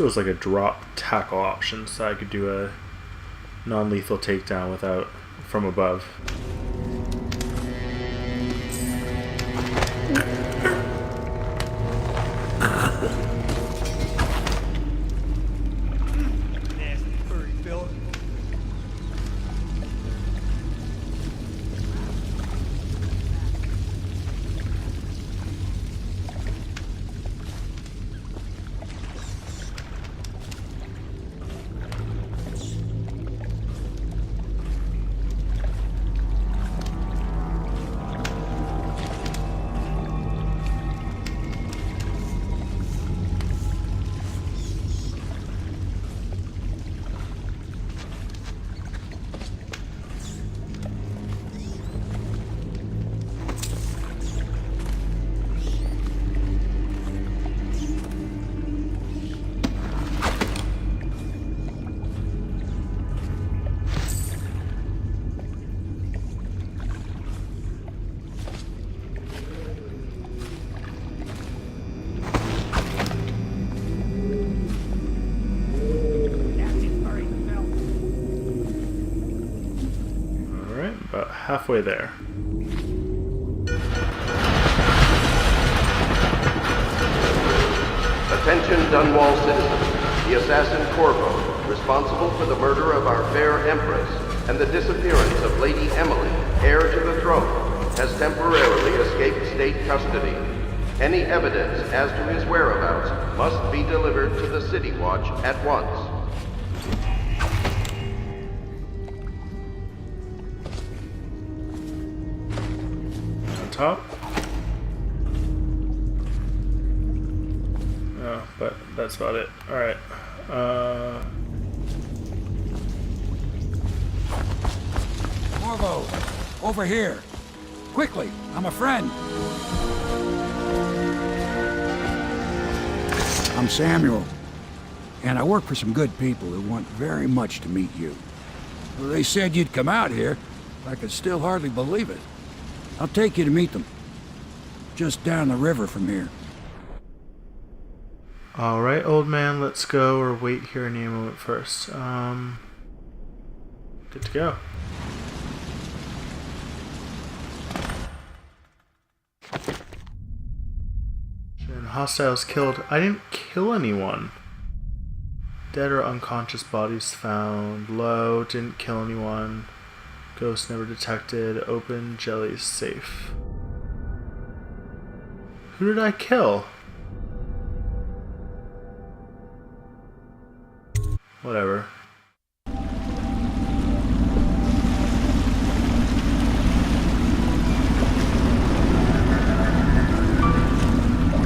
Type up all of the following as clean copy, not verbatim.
there was like a drop tackle option, so I could do a non-lethal takedown without from above. Nasty furry fella. About halfway there. Attention Dunwall citizens. The assassin Corvo, responsible for the murder of our fair Empress and the disappearance of Lady Emily, heir to the throne, has temporarily escaped state custody. Any evidence as to his whereabouts must be delivered to the City Watch at once. Top. Oh, but that's about it. Alright. Corvo, over here. Quickly, I'm a friend. I'm Samuel, and I work for some good people who want very much to meet you. Well, they said you'd come out here. I could still hardly believe it. I'll take you to meet them. Just down the river from here. Alright, old man, let's go, or wait here in a moment first. Good to go. And hostiles killed. I didn't kill anyone. Dead or unconscious bodies found. Low, didn't kill anyone. Ghost never detected. Open, jellies safe. Who did I kill? Whatever.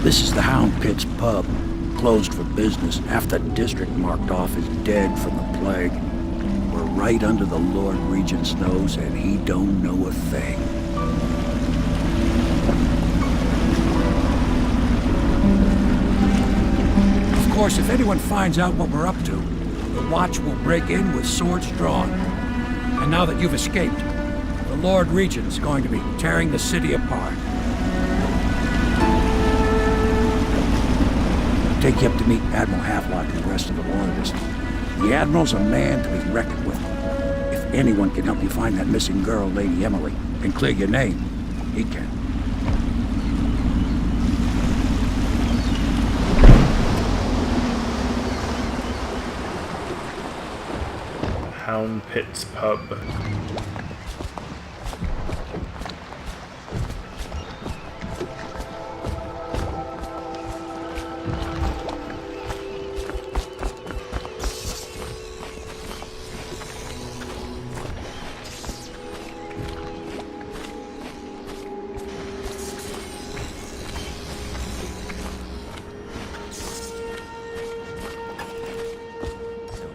This is the Hound Pit's pub. Closed for business. Half the district marked off as dead from the plague. We're right under the Lord Regent's nose, and he don't know a thing. Of course, if anyone finds out what we're up to, the Watch will break in with swords drawn. And now that you've escaped, the Lord Regent's going to be tearing the city apart. I'll take you up to meet Admiral Havelock and the rest of the Loyalists. The Admiral's a man to be reckoned with. If anyone can help you find that missing girl, Lady Emily, and clear your name, he can. Hound Pit's pub.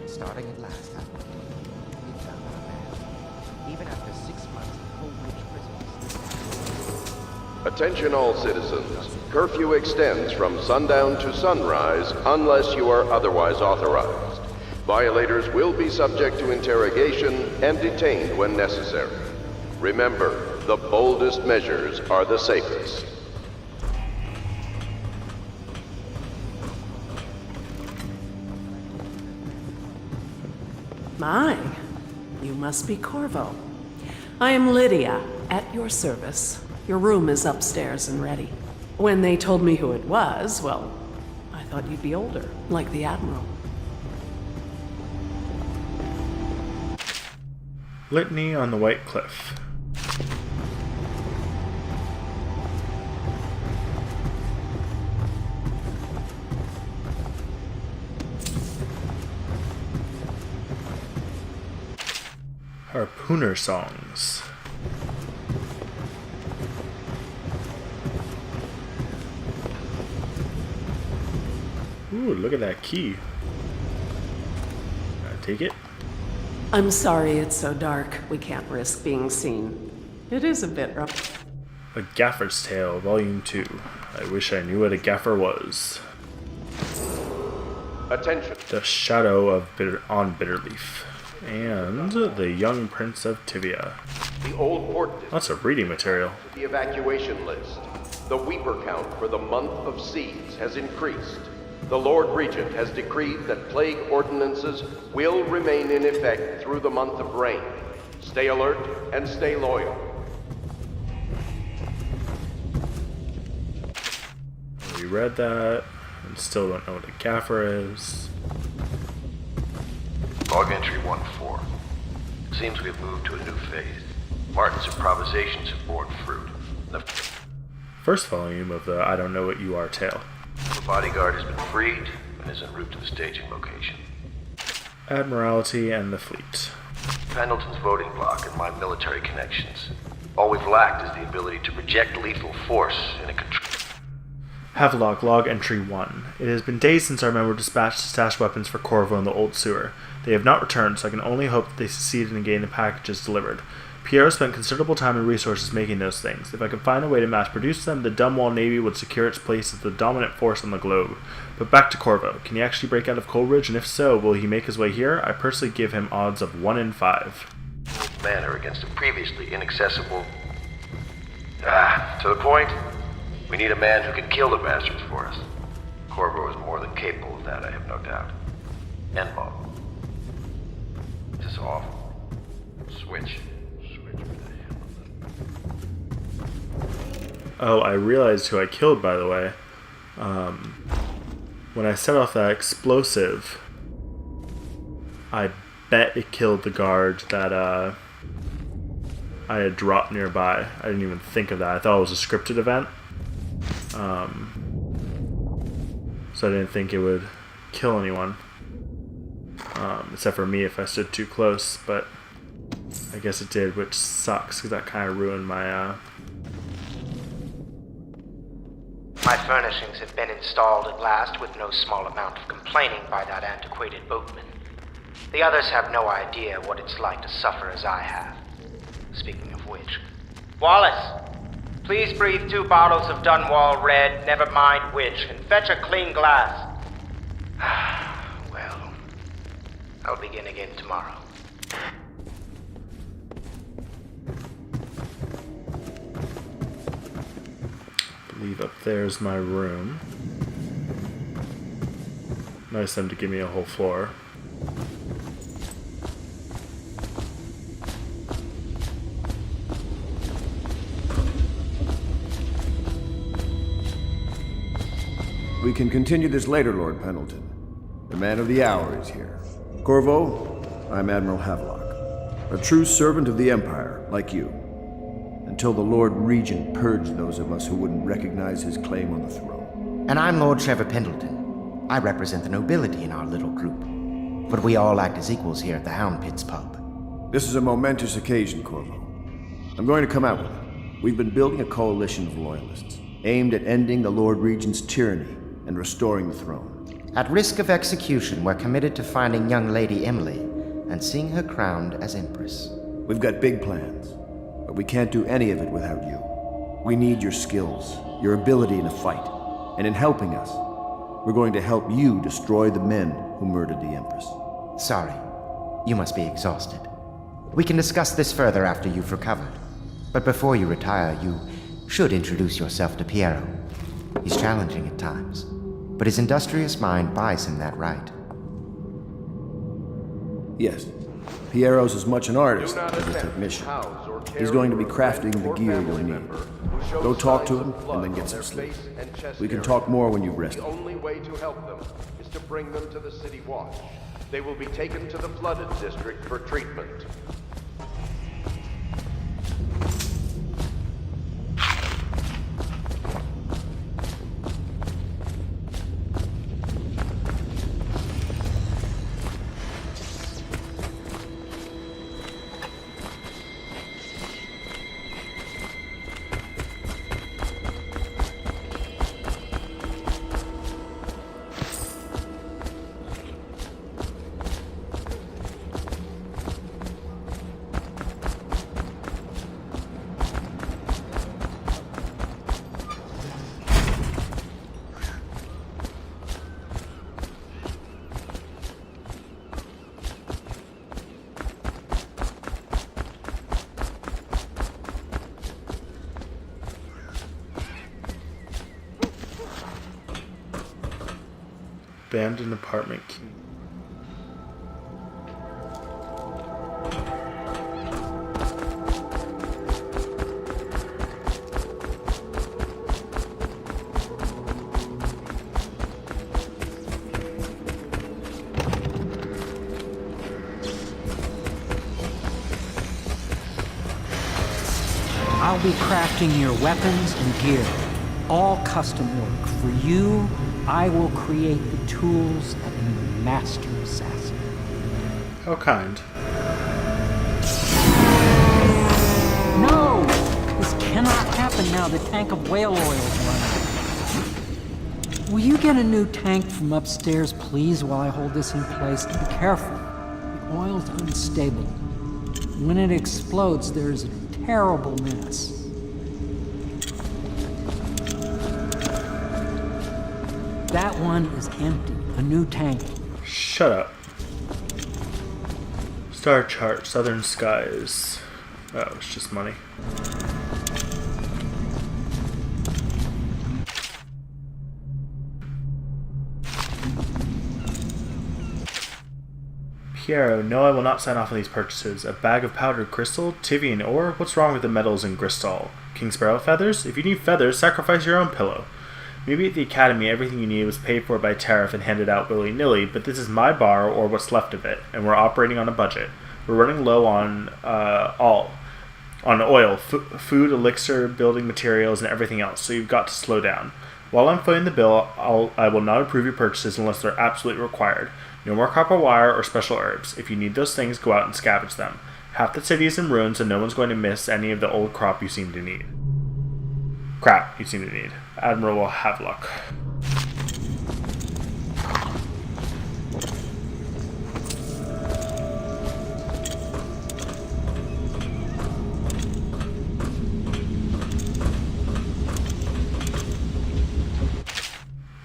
Starting at last, huh? We found our man. Even after 6 months in Coldridge Prison. Attention all citizens. Curfew extends from sundown to sunrise unless you are otherwise authorized. Violators will be subject to interrogation and detained when necessary. Remember, the boldest measures are the safest. My, you must be Corvo. I am Lydia, at your service. Your room is upstairs and ready. When they told me who it was, well, I thought you'd be older, like the Admiral. Litany on the White Cliff. Harpooner songs. Ooh, look at that key. Take it. I'm sorry it's so dark. We can't risk being seen. It is a bit rough. A Gaffer's Tale, Volume 2. I wish I knew what a gaffer was. Attention. The Shadow of Bitterleaf. And The Young Prince of Tivia. The old port district. Lots of reading material. The evacuation list. The Weeper count for the month of Seeds has increased. The Lord Regent has decreed that plague ordinances will remain in effect through the month of rain. Stay alert and stay loyal. We read that and still don't know what a gaffer is. Log entry 1-4. It seems we've moved to a new phase. Martin's improvisations have borne fruit. The First volume of the I Don't Know What You Are tale. The bodyguard has been freed and is en route to the staging location. Admiralty and the Fleet. Pendleton's voting block and my military connections. All we've lacked is the ability to project lethal force in a Havelock Log Entry 1. It has been days since our men were dispatched to stash weapons for Corvo in the old sewer. They have not returned, so I can only hope that they succeeded in getting the packages delivered. Piero spent considerable time and resources making those things. If I could find a way to mass produce them, the Dunwall Navy would secure its place as the dominant force on the globe. But back to Corvo. Can he actually break out of Coleridge, and if so, will he make his way here? I personally give him odds of 1 in 5. manner against a previously inaccessible... to the point, we need a man who can kill the bastards for us. Corvo is more than capable of that, I have no doubt. Enmo. This is awful. Switch. Oh, I realized who I killed, by the way. When I set off that explosive, I bet it killed the guard that I had dropped nearby. I didn't even think of that. I thought it was a scripted event. So I didn't think it would kill anyone. Except for me if I stood too close, but I guess it did, which sucks because that kind of ruined my... My furnishings have been installed at last with no small amount of complaining by that antiquated boatman. The others have no idea what it's like to suffer as I have. Speaking of which... Wallace! Please breathe 2 bottles of Dunwall Red, never mind which, and fetch a clean glass. Well, I'll begin again tomorrow. I believe up there's my room. Nice of them to give me a whole floor. We can continue this later, Lord Pendleton. The man of the hour is here. Corvo, I'm Admiral Havelock. A true servant of the Empire, like you. Until the Lord Regent purged those of us who wouldn't recognize his claim on the throne. And I'm Lord Trevor Pendleton. I represent the nobility in our little group. But we all act as equals here at the Hound Pits pub. This is a momentous occasion, Corvo. I'm going to come out with it. We've been building a coalition of loyalists, aimed at ending the Lord Regent's tyranny and restoring the throne. At risk of execution, we're committed to finding young Lady Emily and seeing her crowned as Empress. We've got big plans, but we can't do any of it without you. We need your skills, your ability in a fight, and in helping us, we're going to help you destroy the men who murdered the Empress. Sorry, you must be exhausted. We can discuss this further after you've recovered. But before you retire, you should introduce yourself to Piero. He's challenging at times, but his industrious mind buys him that right. Yes, Piero's as much an Do artist not as a attempt to technician. house or care He's going to be for a crafting friend the or gear you'll family need. member who shows Go talk to signs him of blood and then on get their some sleep. face and chest We can area. talk more when you've rested. The only way to help them is to bring them to the City Watch. They will be taken to the flooded district for treatment. Abandoned apartment key. I'll be crafting your weapons and gear. All custom work. For you, I will create the tools of a master assassin. How kind. No! This cannot happen now. The tank of whale oil is running. Will you get a new tank from upstairs, please, while I hold this in place? Be careful. The oil's unstable. When it explodes, there's a terrible mess. That one is empty. A new tank. Shut up. Star chart, southern skies. Oh, it's just money. Piero, no, I will not sign off on these purchases. A bag of powdered crystal? Tivian ore? What's wrong with the metals in Gristal? King Sparrow feathers? If you need feathers, sacrifice your own pillow. Maybe at the academy everything you need was paid for by tariff and handed out willy-nilly, but this is my bar or what's left of it, and we're operating on a budget. We're running low on oil, food, elixir, building materials, and everything else, so you've got to slow down. While I'm footing the bill, I will not approve your purchases unless they're absolutely required. No more copper wire or special herbs. If you need those things, go out and scavenge them. Half the city is in ruins, and no one's going to miss any of the old crap you seem to need. Admiral will have luck.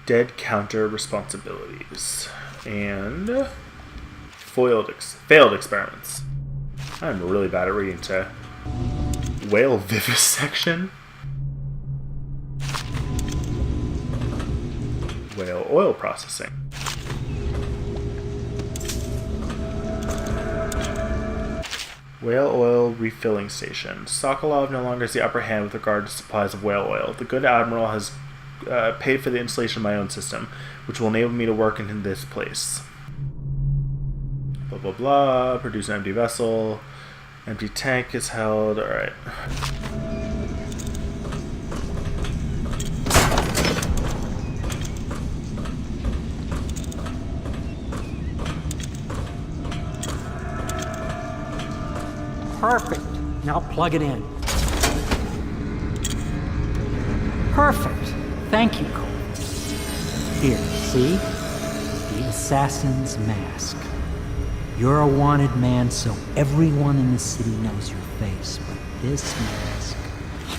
Dead counter responsibilities. And failed experiments. I'm really bad at reading to whale vivisection. Whale oil processing. Whale oil refilling station. Sokolov no longer has the upper hand with regard to supplies of whale oil. The good admiral has paid for the installation of my own system, which will enable me to work in this place. Blah blah blah. Produce an empty vessel. Empty tank is held. Alright. Perfect. Now plug it in. Perfect. Thank you, Cole. Here, see? The assassin's mask. You're a wanted man, so everyone in the city knows your face, but this mask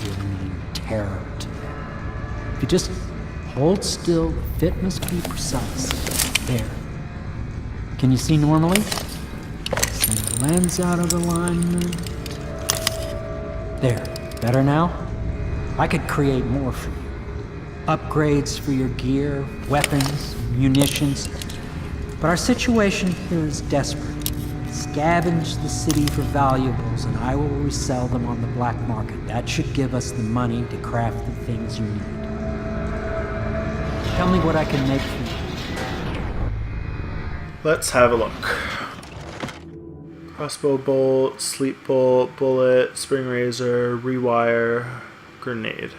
will mean terror to them. If you just hold still, the fit must be precise. There. Can you see normally? Send the lens out of alignment. There. Better now? I could create more for you. Upgrades for your gear, weapons, munitions. But our situation here is desperate. Scavenge the city for valuables, and I will resell them on the black market. That should give us the money to craft the things you need. Tell me what I can make for you. Let's have a look. Crossbow bolt, sleep bolt, bullet, spring razor, rewire, grenade.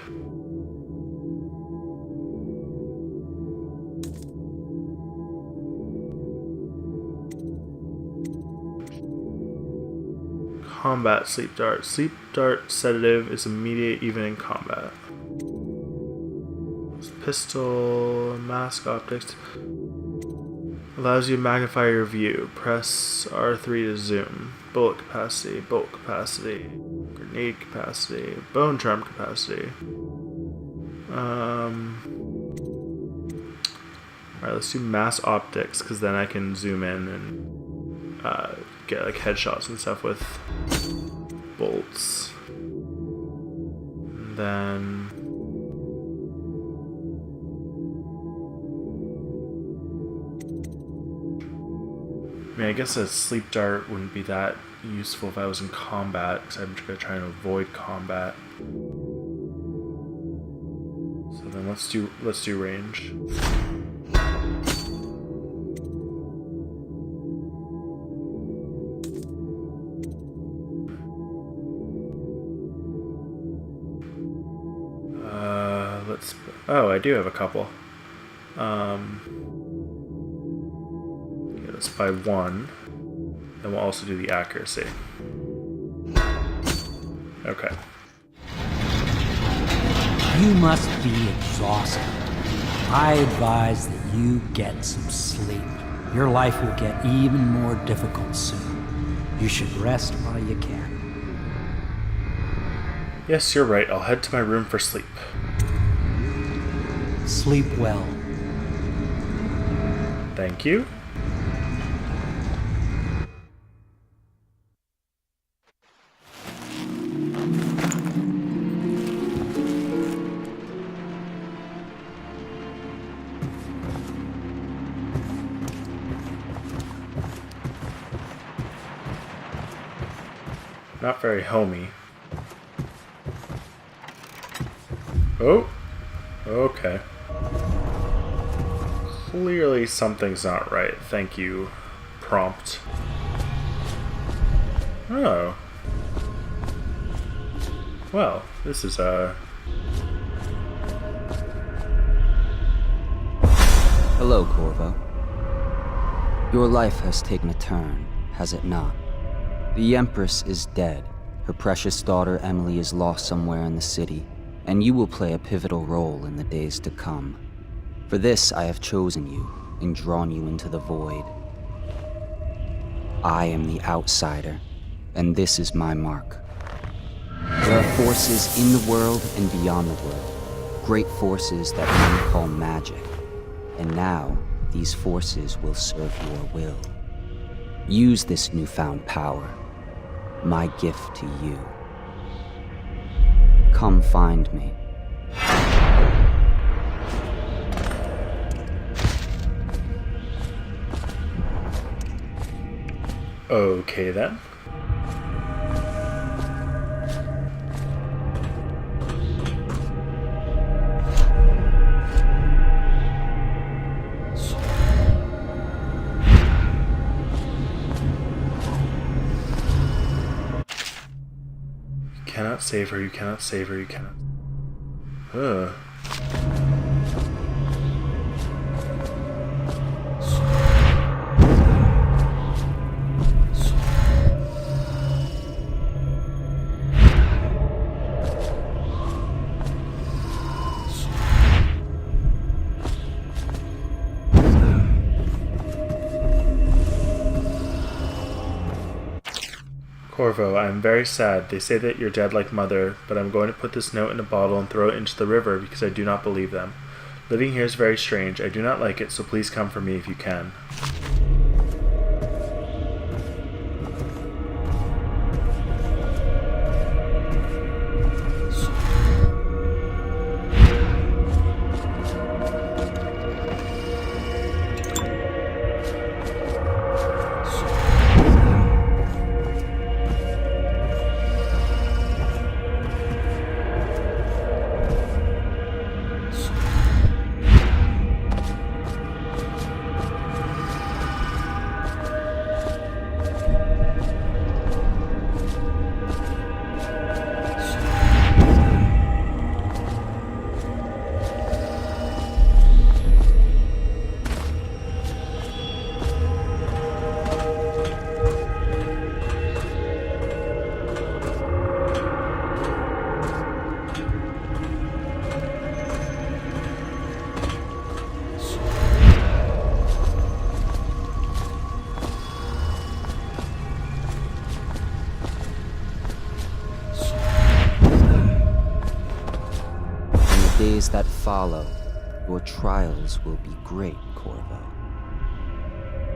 Combat sleep dart. Sleep dart sedative is immediate even in combat. Pistol, mask optics. Allows you to magnify your view. Press R3 to zoom. Bullet capacity, grenade capacity, bone charm capacity. Alright, let's do mass optics, because then I can zoom in and get like headshots and stuff with bolts. And then I mean, I guess a sleep dart wouldn't be that useful if I was in combat, because I'm going to try and avoid combat. So then let's do range. Oh, I do have a couple. Let's buy one. Then we'll also do the accuracy. Okay. You must be exhausted. I advise that you get some sleep. Your life will get even more difficult soon. You should rest while you can. Yes, you're right. I'll head to my room for sleep. Sleep well. Thank you. Not very homey. Oh, okay. Clearly something's not right. Thank you, prompt. Oh. Well, this is Hello, Corvo. Your life has taken a turn, has it not? The Empress is dead. Her precious daughter Emily is lost somewhere in the city, and you will play a pivotal role in the days to come. For this, I have chosen you and drawn you into the void. I am the outsider, and this is my mark. There are forces in the world and beyond the world, great forces that men call magic. And now, these forces will serve your will. Use this newfound power, my gift to you. Come find me. okay then. You cannot save her, you cannot save her, you cannot. Ugh. Corvo, I am very sad. They say that you're dead like mother, but I'm going to put this note in a bottle and throw it into the river because I do not believe them. Living here is very strange. I do not like it, so please come for me if you can. days that follow, your trials will be great, Corvo.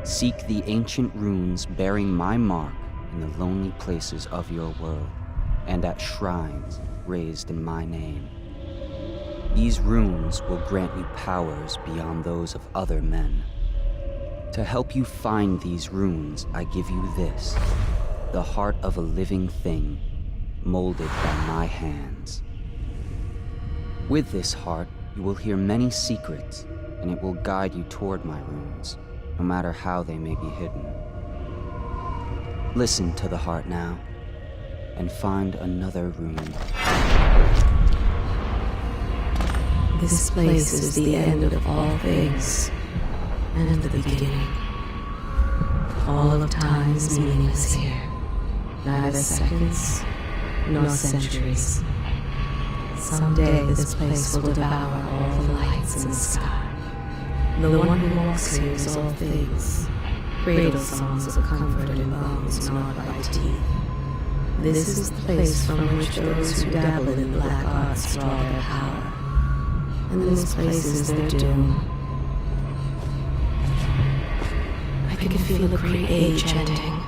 Seek the ancient runes bearing my mark in the lonely places of your world, and at shrines raised in my name. These runes will grant you powers beyond those of other men. To help you find these runes, I give you this, the heart of a living thing, molded by my hands. With this heart, you will hear many secrets, and it will guide you toward my runes, no matter how they may be hidden. Listen to the heart now, and find another rune. This place is the end of all things, and the beginning. All of time is meaningless here. Neither seconds, nor centuries. Someday this place will devour all the lights in the sky. The one who walks here is all things. Cradle songs of comfort in bones gnawed by teeth. This is the place from which those who dabble in black arts draw their power. And this place is their doom. I can feel a great age ending.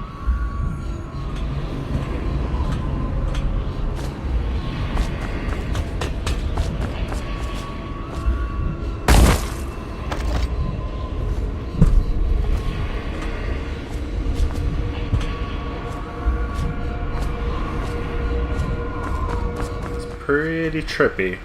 Pretty trippy.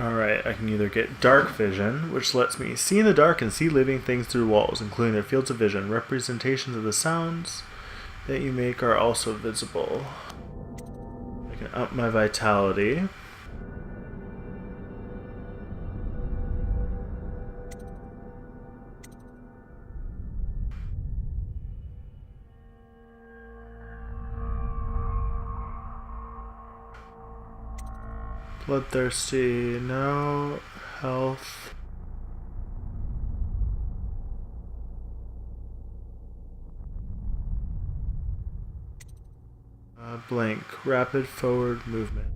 Alright, I can either get dark vision, which lets me see in the dark and see living things through walls, including their fields of vision. Representations of the sounds that you make are also visible. I can up my vitality. Bloodthirsty, no. Health. Blank. Rapid forward movement.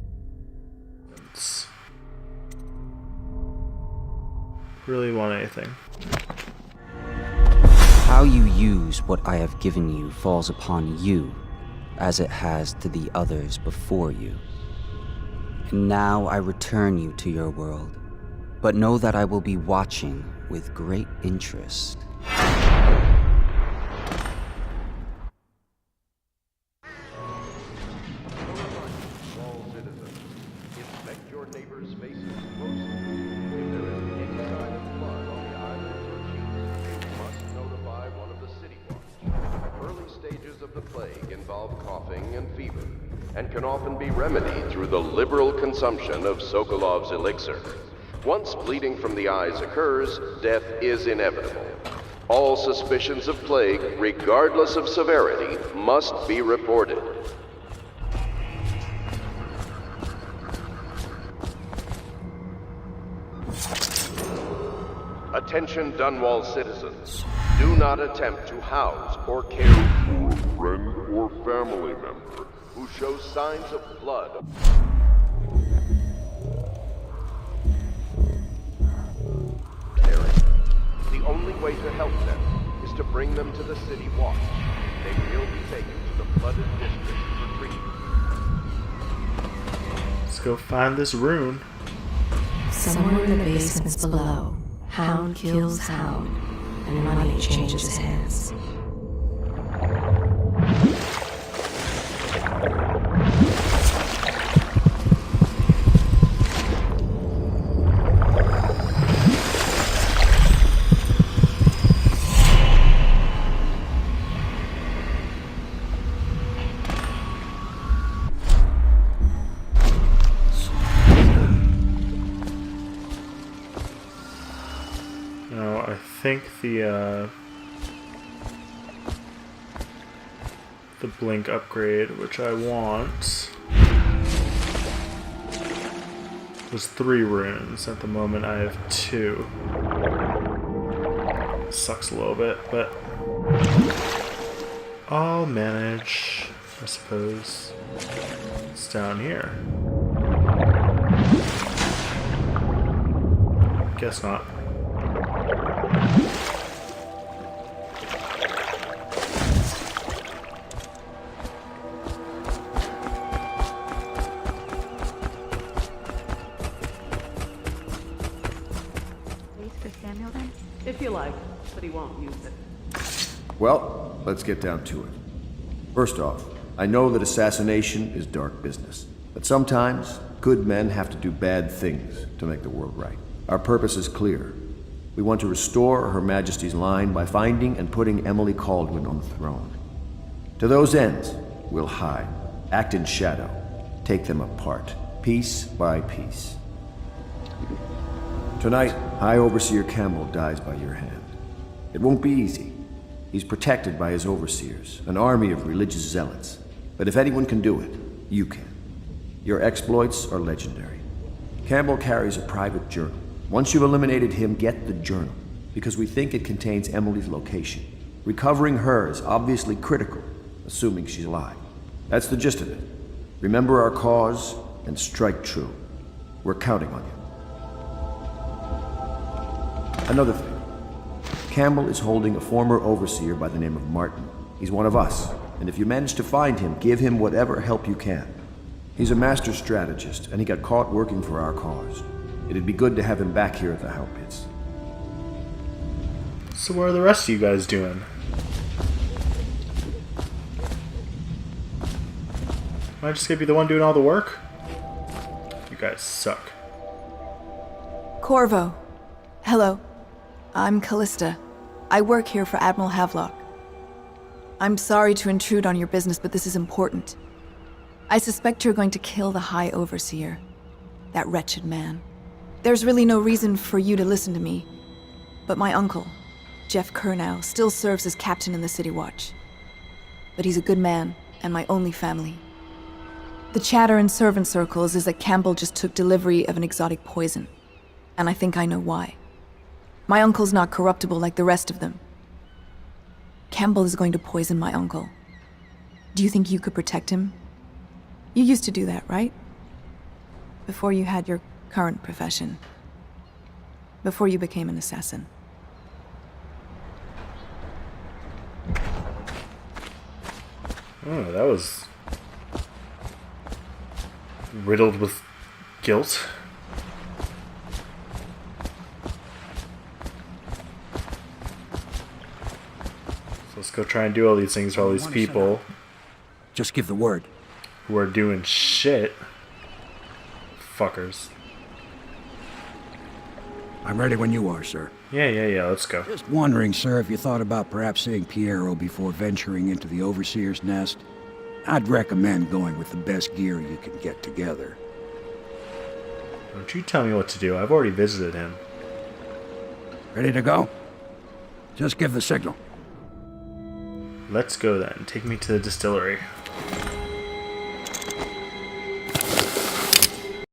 Really want anything. How you use what I have given you falls upon you, as it has to the others before you. And now I return you to your world, but know that I will be watching with great interest. All citizens, inspect your neighbors' faces closely. If there is any sign of blood on the islands or cheeks, you must notify one of the city watch. Early stages of the plague involve coughing and fever, and can often be remedied through the liberal consumption of Sokolov's elixir. Once bleeding from the eyes occurs, death is inevitable. All suspicions of plague, regardless of severity, must be reported. Attention Dunwall citizens. Do not attempt to house or care for a friend or family member who shows signs of blood. The only way to help them is to bring them to the city watch. They will be taken to the flooded district for treatment. Let's go find this rune. Somewhere in the basements below, Hound kills Hound, and money changes hands. think the blink upgrade, which I want, was 3 runes. At the moment I have 2. Sucks a little bit, but I'll manage, I suppose. It's down here. Guess not. If you like, but he won't use it. Well, let's get down to it. First off, I know that assassination is dark business, but sometimes good men have to do bad things to make the world right. Our purpose is clear. We want to restore Her Majesty's line by finding and putting Emily Kaldwin on the throne. To those ends, we'll hide, act in shadow, take them apart, piece by piece. Tonight, High Overseer Campbell dies by your hand. It won't be easy. He's protected by his overseers, an army of religious zealots. But if anyone can do it, you can. Your exploits are legendary. Campbell carries a private journal. Once you've eliminated him, get the journal, because we think it contains Emily's location. Recovering her is obviously critical, assuming she's alive. That's the gist of it. Remember our cause and strike true. We're counting on you. Another thing. Campbell is holding a former overseer by the name of Martin. He's one of us, and if you manage to find him, give him whatever help you can. He's a master strategist, and he got caught working for our cause. It'd be good to have him back here at the Hound Pits. So what are the rest of you guys doing? Am I just gonna be the one doing all the work? You guys suck. Corvo. Hello. I'm Callista. I work here for Admiral Havelock. I'm sorry to intrude on your business, but this is important. I suspect you're going to kill the High Overseer. That wretched man. There's really no reason for you to listen to me, but my uncle, Jeff Kernow, still serves as captain in the City Watch. But he's a good man, and my only family. The chatter in servant circles is that Campbell just took delivery of an exotic poison, and I think I know why. My uncle's not corruptible like the rest of them. Campbell is going to poison my uncle. Do you think you could protect him? You used to do that, right? Before you had your current profession. Before you became an assassin. Oh, that was riddled with guilt. So let's go try and do all these things for all these people Just give the word. who are doing shit. Fuckers. I'm ready when you are, sir. Yeah, let's go. Just wondering, sir, if you thought about perhaps seeing Piero before venturing into the Overseer's nest. I'd recommend going with the best gear you can get together. Don't you tell me what to do. I've already visited him. Ready to go? Just give the signal. Let's go then. Take me to the distillery.